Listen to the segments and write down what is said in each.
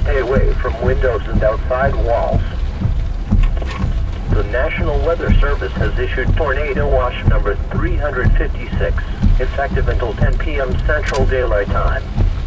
Stay away from windows and outside walls. The National Weather Service has issued Tornado Watch number 356, effective until 10 p.m. Central Daylight Time.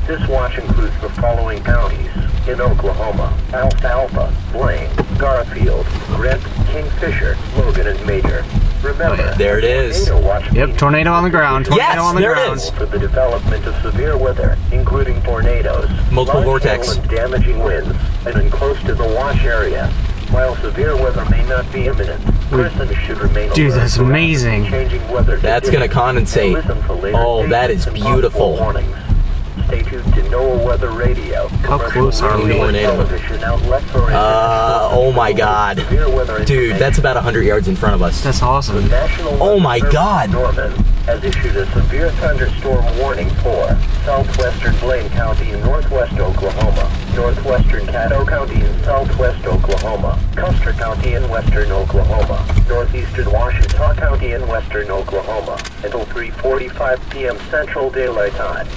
This watch includes the following counties in Oklahoma: Alfalfa, Blaine, Garfield, Grant, Kingfisher, Logan, and Major. Remember, there it is. Yep, tornado on the ground. Tornado on the ground. It is. For the development of severe weather, including tornadoes, multiple vortex, and damaging winds, and close to the watch area. While severe weather may not be imminent, persons should remain alert. Dude, that's amazing. Changing weather. That's gonna condensate. Oh, that is beautiful. Stay tuned to NOAA Weather Radio. How close are we? Oh my God. Dude, that's about 100 yards in front of us. That's awesome. Oh my God. Norman has issued a severe thunderstorm warning for southwestern Blaine County in northwest Oklahoma, northwestern Caddo County in southwest Oklahoma, Custer County in western Oklahoma, northeastern Washita County in western Oklahoma, until 3:45 p.m. Central Daylight Time.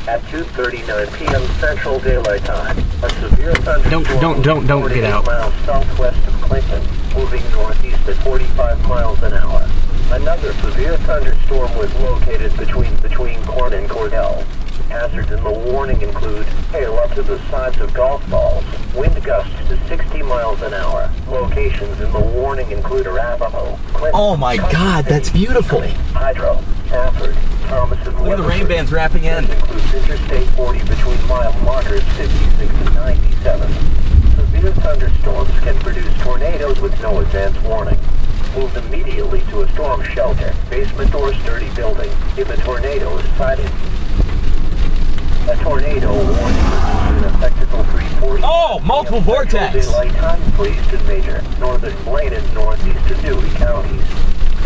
At 2:39 p.m. Central Daylight Time, a severe thunderstorm don't get out. miles southwest of Clinton, moving northeast at 45 miles an hour. Another severe thunderstorm was located between Corn and Cordell. Hazards in the warning include hail up to the size of golf balls, wind gusts to 60 miles an hour. Locations in the warning include Arapahoe, Clinton, oh my God, that's beautiful. Hydro, Stafford, Thomas, and Look at the rain bands wrapping in. This includes Interstate 40 between mile markers 56 and 97. Severe thunderstorms can produce tornadoes with no advance warning. Move immediately to a storm shelter, basement or sturdy building if a tornado is sighted. A tornado warning is in effect until 3:40. Oh, multiple vortex. Daylight time for East and Major, northern Blaine and northeastern Dewey counties.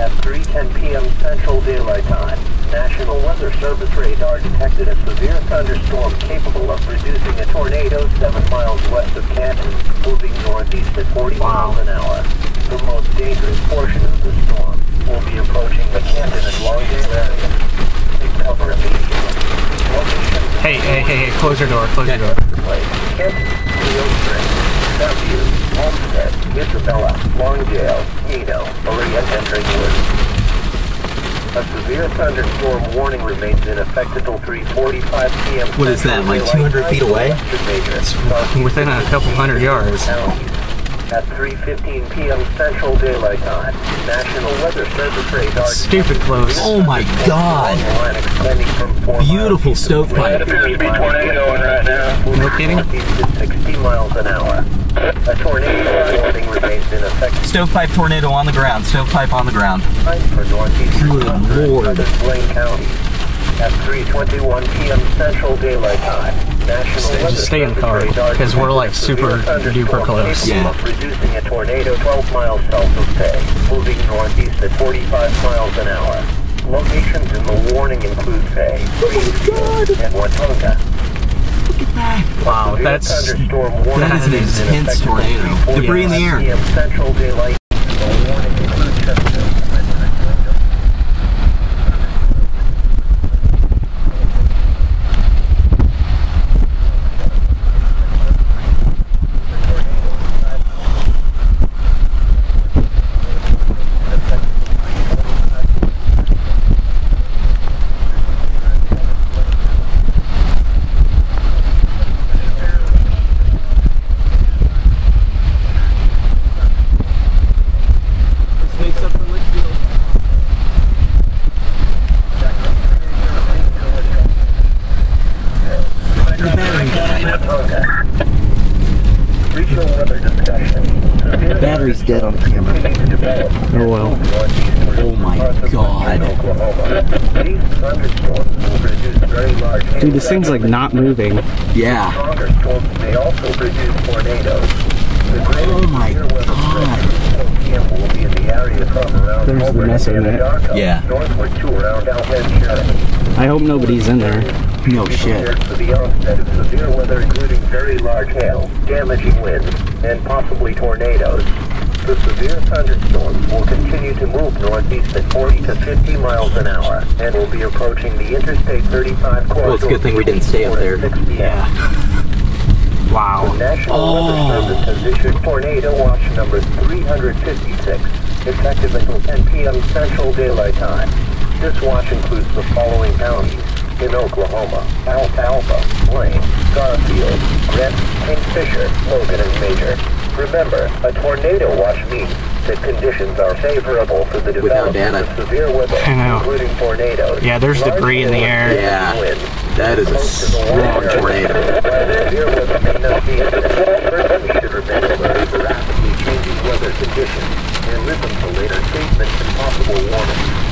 At 3:10 p.m. Central Daylight Time, National Weather Service radar detected a severe thunderstorm capable of producing a tornado 7 miles west of Canton, moving northeast at 40 miles an hour. The most dangerous portion of the storm will be approaching the Canton and Longdale area. Recover immediately. Hey, close your door, close your door. Canton, Spring, Bellevue, Homestead, Isabella, Longdale, Eno, Maria, and Ringwood. A severe thunderstorm warning remains in effect until 3:45 p.m. What is that, like 200 feet away? It's within a couple hundred yards. At 3:15 p.m. Central Daylight Time, National Weather Service radar. Stupid close. Oh my God. Beautiful stovepipe. Appears to be tornadoing right now. No kidding? 60 miles an hour. A tornado warning remains in effect. Stovepipe tornado on the ground. Stovepipe on the ground. For northeastern Good Lord. Blaine County. At 3:21 p.m. Central Daylight Time, National Weather Just stay in the car, because we're like super duper close. Yeah. Producing a tornado 12 miles south of Fay, moving northeast at 45 miles an hour. Locations in the warning include Fay, Greenfield, and Watonga. Look at that. Wow, that is an intense tornado. Debris in the air. Central Daylight. The warning includes Chesterfield. Battery's dead on the camera. Oh well. Oh my God. Dude, this thing's like not moving. Yeah. Oh my God. There's the mess in it. Yeah. I hope nobody's in there. No shit. For the onset of severe weather, including very large hail, damaging winds, and possibly tornadoes. The severe thunderstorms will continue to move northeast at 40 to 50 miles an hour and will be approaching the Interstate 35 corridor. Well, it's a good thing we didn't stay up there. Yeah. Wow. The National Weather Service has issued tornado watch number 356, effective until 10 p.m. Central Daylight Time. This watch includes the following counties in Oklahoma: Alfalfa, Blaine, Garfield, Grant, Kingfisher, Logan, and Major. Remember, a tornado watch means that conditions are favorable for the development of severe weather, including tornadoes. Yeah, there's debris in the air. Yeah, that is a strong tornado. Severe weather may not be in the first, we should remain alert for rapidly changing weather conditions and listen to later statements and possible warnings.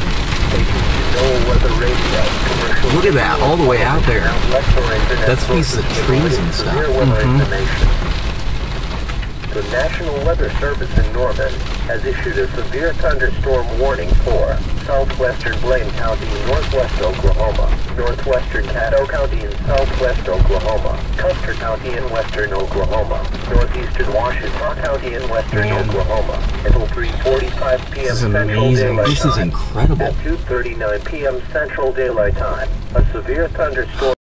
Look at that, all the way out there. That's pieces of trees and stuff. The National Weather Service in Norman has issued a severe thunderstorm warning for southwestern Blaine County, northwest Oklahoma, northwestern Caddo County in southwest Oklahoma, Custer County in western Oklahoma, northeastern Washita County in western Oklahoma, until 3:45 p.m. Central Daylight Time. This is incredible. At 2:39 p.m. Central Daylight Time, a severe thunderstorm